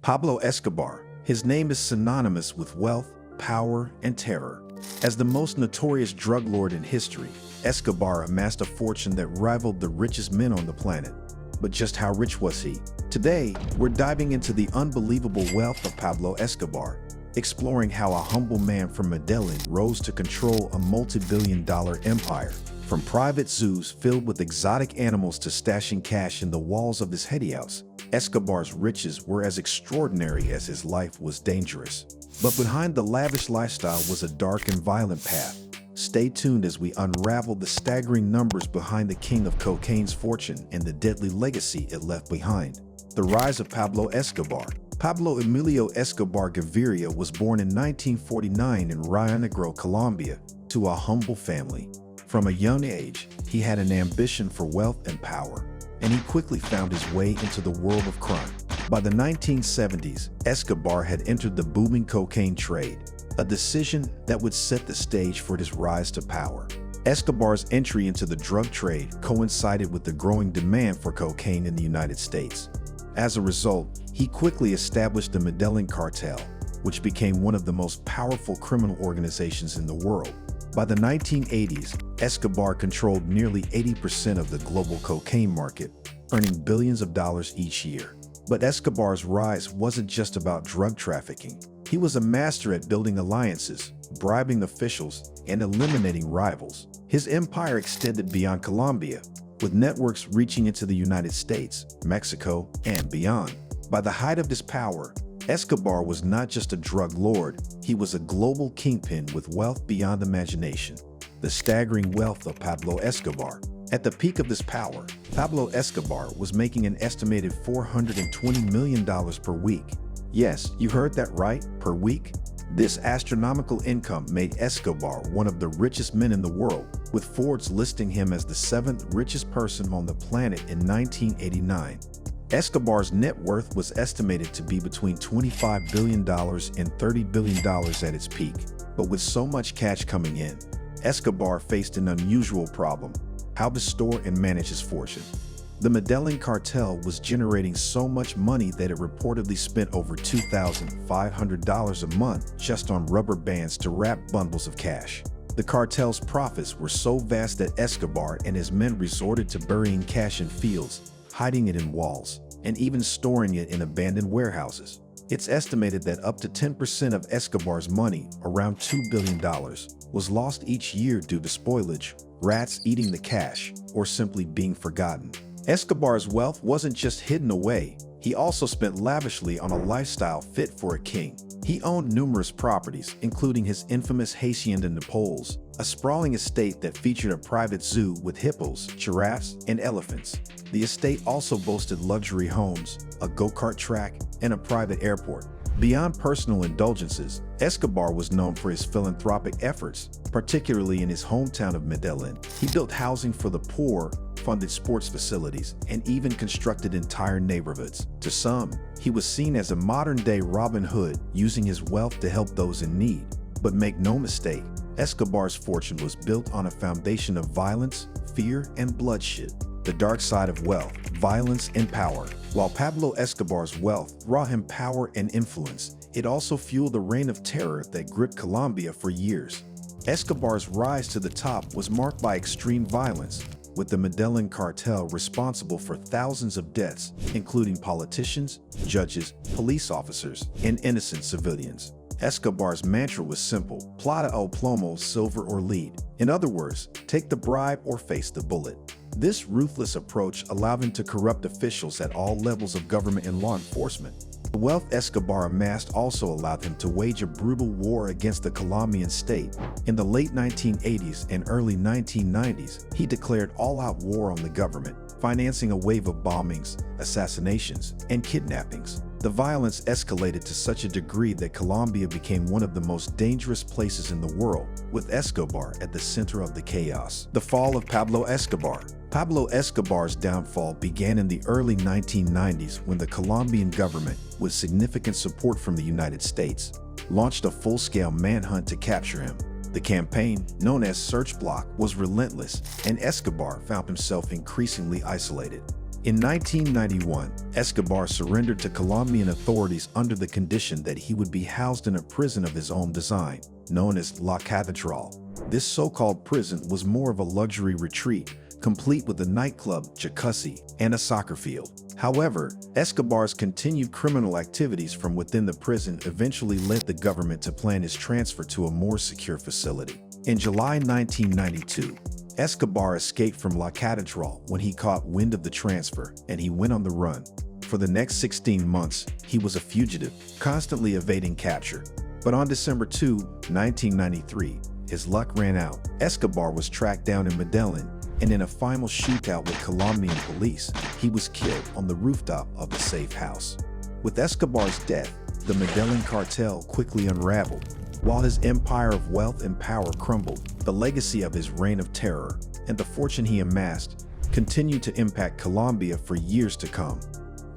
Pablo Escobar. His name is synonymous with wealth, power, and terror. As the most notorious drug lord in history, Escobar amassed a fortune that rivaled the richest men on the planet. But just how rich was he? Today, we're diving into the unbelievable wealth of Pablo Escobar, exploring how a humble man from Medellin rose to control a multi-billion-dollar empire. From private zoos filled with exotic animals to stashing cash in the walls of his heady house, Escobar's riches were as extraordinary as his life was dangerous. But behind the lavish lifestyle was a dark and violent path. Stay tuned as we unravel the staggering numbers behind the king of cocaine's fortune and the deadly legacy it left behind. The rise of Pablo Escobar. Pablo Emilio Escobar Gaviria was born in 1949 in Rio Negro, Colombia, to a humble family. From a young age, he had an ambition for wealth and power, and he quickly found his way into the world of crime. By the 1970s, Escobar had entered the booming cocaine trade, a decision that would set the stage for his rise to power. Escobar's entry into the drug trade coincided with the growing demand for cocaine in the United States. As a result, he quickly established the Medellin cartel, which became one of the most powerful criminal organizations in the world. By the 1980s, Escobar controlled nearly 80% of the global cocaine market, earning billions of dollars each year. But Escobar's rise wasn't just about drug trafficking. He was a master at building alliances, bribing officials, and eliminating rivals. His empire extended beyond Colombia, with networks reaching into the United States, Mexico, and beyond. By the height of his power, Escobar was not just a drug lord, he was a global kingpin with wealth beyond imagination. The staggering wealth of Pablo Escobar. At the peak of this power, Pablo Escobar was making an estimated $420 million per week. Yes, you heard that right, per week. This astronomical income made Escobar one of the richest men in the world, with Forbes listing him as the 7th richest person on the planet in 1989. Escobar's net worth was estimated to be between $25 billion and $30 billion at its peak. But with so much cash coming in, Escobar faced an unusual problem: how to store and manage his fortune. The Medellin cartel was generating so much money that it reportedly spent over $2,500 a month just on rubber bands to wrap bundles of cash. The cartel's profits were so vast that Escobar and his men resorted to burying cash in fields, hiding it in walls, and even storing it in abandoned warehouses. It's estimated that up to 10% of Escobar's money, around $2 billion, was lost each year due to spoilage, rats eating the cash, or simply being forgotten. Escobar's wealth wasn't just hidden away, he also spent lavishly on a lifestyle fit for a king. He owned numerous properties, including his infamous Hacienda Naples, a sprawling estate that featured a private zoo with hippos, giraffes, and elephants. The estate also boasted luxury homes, a go-kart track, and a private airport. Beyond personal indulgences, Escobar was known for his philanthropic efforts, particularly in his hometown of Medellin. He built housing for the poor, funded sports facilities, and even constructed entire neighborhoods. To some, he was seen as a modern-day Robin Hood, using his wealth to help those in need. But make no mistake, Escobar's fortune was built on a foundation of violence, fear, and bloodshed. The dark side of wealth, violence, and power. While Pablo Escobar's wealth brought him power and influence, it also fueled a reign of terror that gripped Colombia for years. Escobar's rise to the top was marked by extreme violence, with the Medellin cartel responsible for thousands of deaths, including politicians, judges, police officers, and innocent civilians. Escobar's mantra was simple: plata o plomo, silver or lead. In other words, take the bribe or face the bullet. This ruthless approach allowed him to corrupt officials at all levels of government and law enforcement. The wealth Escobar amassed also allowed him to wage a brutal war against the Colombian state. In the late 1980s and early 1990s, he declared all-out war on the government, financing a wave of bombings, assassinations, and kidnappings. The violence escalated to such a degree that Colombia became one of the most dangerous places in the world, with Escobar at the center of the chaos. The fall of Pablo Escobar. Pablo Escobar's downfall began in the early 1990s when the Colombian government, with significant support from the United States, launched a full-scale manhunt to capture him. The campaign, known as Search Block, was relentless, and Escobar found himself increasingly isolated. In 1991, Escobar surrendered to Colombian authorities under the condition that he would be housed in a prison of his own design, known as La Catedral. This so-called prison was more of a luxury retreat, complete with a nightclub, jacuzzi, and a soccer field. However, Escobar's continued criminal activities from within the prison eventually led the government to plan his transfer to a more secure facility. In July 1992, Escobar escaped from La Catedral when he caught wind of the transfer, and he went on the run. For the next 16 months, he was a fugitive, constantly evading capture. But on December 2, 1993, his luck ran out. Escobar was tracked down in Medellin, and in a final shootout with Colombian police, he was killed on the rooftop of a safe house. With Escobar's death, the Medellin cartel quickly unraveled. While his empire of wealth and power crumbled, the legacy of his reign of terror and the fortune he amassed continued to impact Colombia for years to come.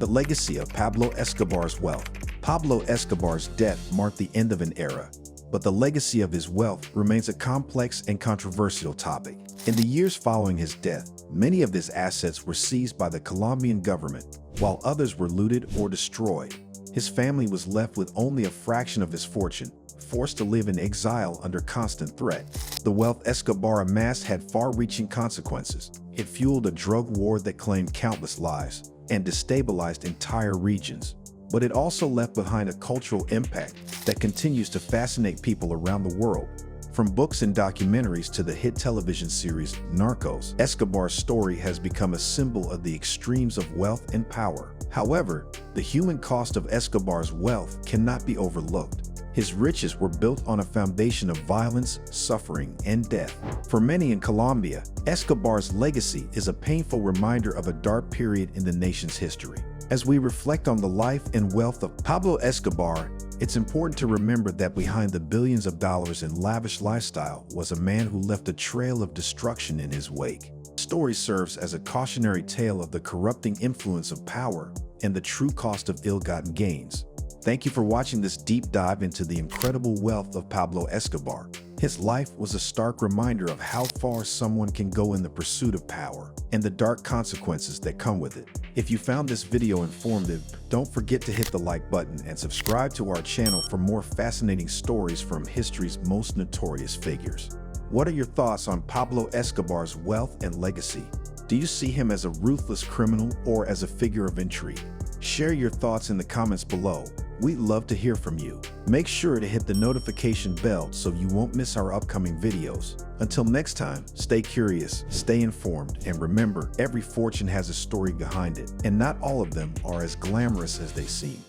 The legacy of Pablo Escobar's wealth. Pablo Escobar's death marked the end of an era, but the legacy of his wealth remains a complex and controversial topic. In the years following his death, many of his assets were seized by the Colombian government, while others were looted or destroyed. His family was left with only a fraction of his fortune, forced to live in exile under constant threat. The wealth Escobar amassed had far-reaching consequences. It fueled a drug war that claimed countless lives and destabilized entire regions. But it also left behind a cultural impact that continues to fascinate people around the world. From books and documentaries to the hit television series Narcos, Escobar's story has become a symbol of the extremes of wealth and power. However, the human cost of Escobar's wealth cannot be overlooked. His riches were built on a foundation of violence, suffering, and death. For many in Colombia, Escobar's legacy is a painful reminder of a dark period in the nation's history. As we reflect on the life and wealth of Pablo Escobar, it's important to remember that behind the billions of dollars and lavish lifestyle was a man who left a trail of destruction in his wake. The story serves as a cautionary tale of the corrupting influence of power and the true cost of ill-gotten gains. Thank you for watching this deep dive into the incredible wealth of Pablo Escobar. His life was a stark reminder of how far someone can go in the pursuit of power and the dark consequences that come with it. If you found this video informative, don't forget to hit the like button and subscribe to our channel for more fascinating stories from history's most notorious figures. What are your thoughts on Pablo Escobar's wealth and legacy? Do you see him as a ruthless criminal or as a figure of intrigue? Share your thoughts in the comments below. We'd love to hear from you. Make sure to hit the notification bell so you won't miss our upcoming videos. Until next time, stay curious, stay informed, and remember, every fortune has a story behind it, and not all of them are as glamorous as they seem.